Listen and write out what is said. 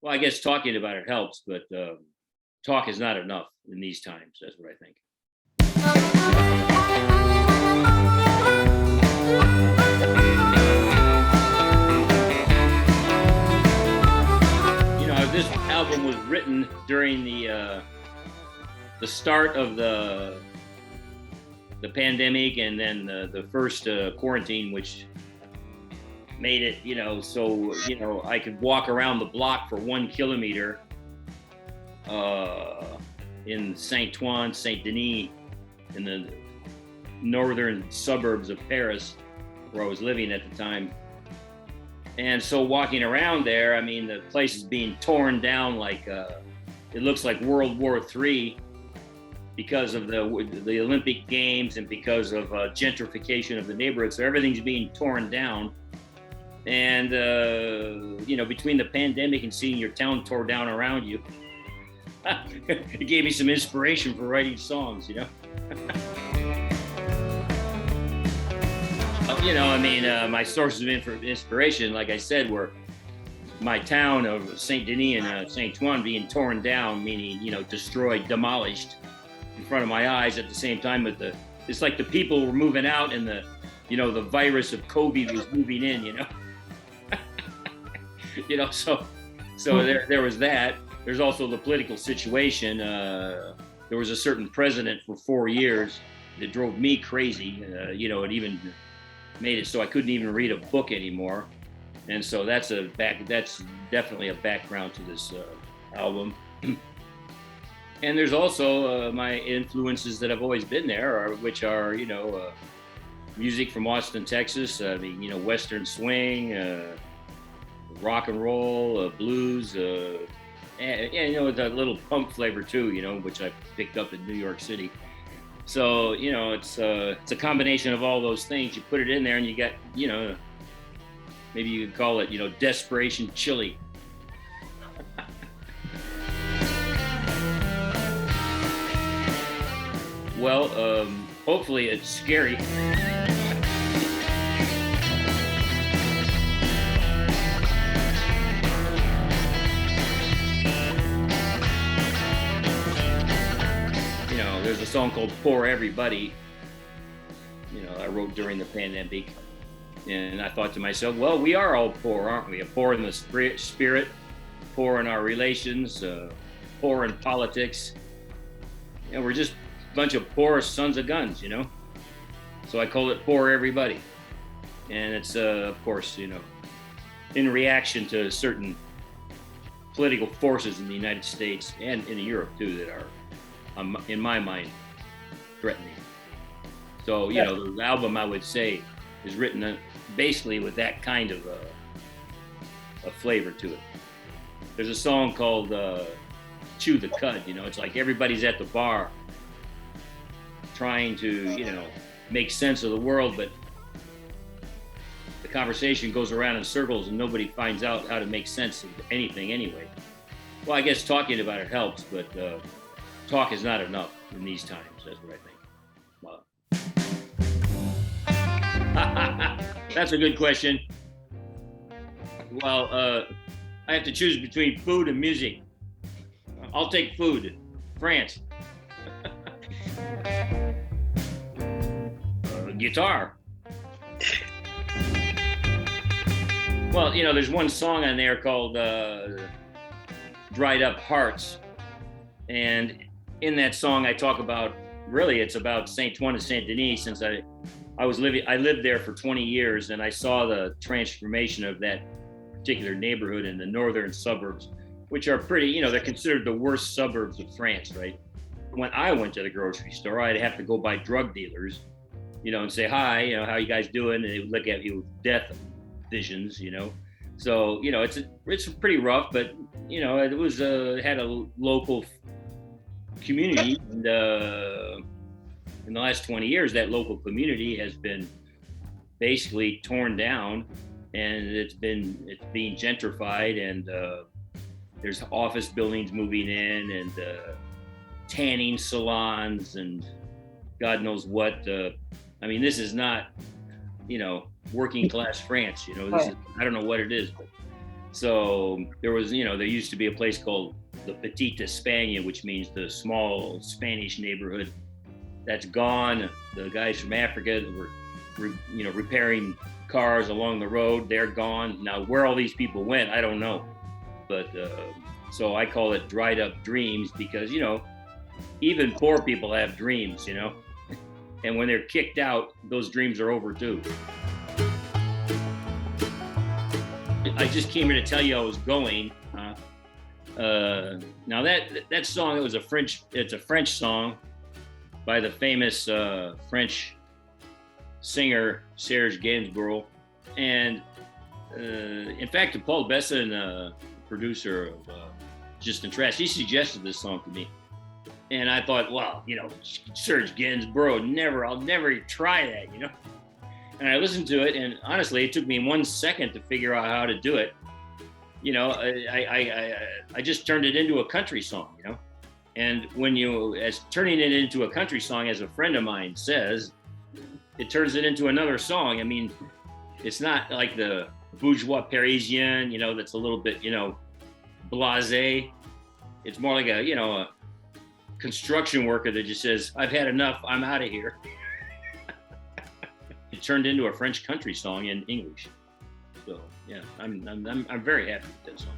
Well, I guess talking about it helps, but talk is not enough in these times. That's what I think. This album was written during the start of the pandemic, and then the first quarantine, which made it, so I could walk around the block for 1 kilometer in Saint-Ouen, Saint-Denis, in the northern suburbs of Paris, where I was living at the time. And so walking around there, I mean, the place is being torn down like it looks like World War III because of the Olympic Games and because of gentrification of the neighborhood. So everything's being torn down. And, between the pandemic and seeing your town tore down around you, it gave me some inspiration for writing songs, my sources of inspiration, like I said, were my town of Saint-Denis and Saint-Ouen being torn down, meaning, destroyed, demolished in front of my eyes at the same time. But it's like the people were moving out and the virus of COVID was moving in, so there was that. There's also the political situation. There was a certain president for 4 years that drove me crazy. It even made it so I couldn't even read a book anymore. And so that's definitely a background to this album. And there's also my influences that have always been there, which are, music from Austin, Texas. Western swing, rock and roll, blues, with a little punk flavor too, which I picked up in New York City. So, it's a combination of all those things. You put it in there and you get, maybe you could call it, desperation chili. Well, hopefully it's scary. There's a song called Poor Everybody, I wrote during the pandemic. And I thought to myself, well, we are all poor, aren't we? Poor in the spirit, poor in our relations, poor in politics. We're just a bunch of poor sons of guns, So I called it Poor Everybody. And it's, of course, in reaction to certain political forces in the United States and in Europe, too, that are, in my mind, threatening. So, the album, I would say, is written basically with that kind of a flavor to it. There's a song called Chew the Cud, it's like everybody's at the bar trying to, make sense of the world, but the conversation goes around in circles and nobody finds out how to make sense of anything anyway. Well, I guess talking about it helps, but talk is not enough in these times. That's what I think. That's a good question. Well, I have to choose between food and music. I'll take food. France. Guitar. Well, there's one song on there called Dried Up Hearts. And in that song, I talk about, really, it's about Saint-Ouen and Saint-Denis, since I lived there for 20 years, and I saw the transformation of that particular neighborhood in the northern suburbs, which are pretty, they're considered the worst suburbs of France, right? When I went to the grocery store, I'd have to go by drug dealers, and say, hi, how you guys doing? And they would look at you with death visions, So, it's pretty rough, but, it was, had a local community, and in the last 20 years, that local community has been basically torn down, and it's being gentrified, and there's office buildings moving in, and tanning salons, and God knows what. This is not, working class France. This is, I don't know what it is, but So there was, there used to be a place called the Petite Espagne, which means the small Spanish neighborhood. That's gone. The guys from Africa that were, repairing cars along the road, they're gone. Now, where all these people went, I don't know. But so I call it dried up dreams because, even poor people have dreams, and when they're kicked out, those dreams are over too. I just came here to tell you I was going. Now that song, it's a French song by the famous French singer Serge Gainsbourg, and in fact, Paul Bessone, producer of Juste and Trash, he suggested this song to me, and I thought, well, Serge Gainsbourg, I'll never try that, And I listened to it, and honestly, it took me 1 second to figure out how to do it. I just turned it into a country song, And as turning it into a country song, as a friend of mine says, it turns it into another song. I mean, it's not like the bourgeois Parisien, that's a little bit, blasé. It's more like a construction worker that just says, I've had enough, I'm out of here. It turned into a French country song in English. So yeah, I'm very happy with that song.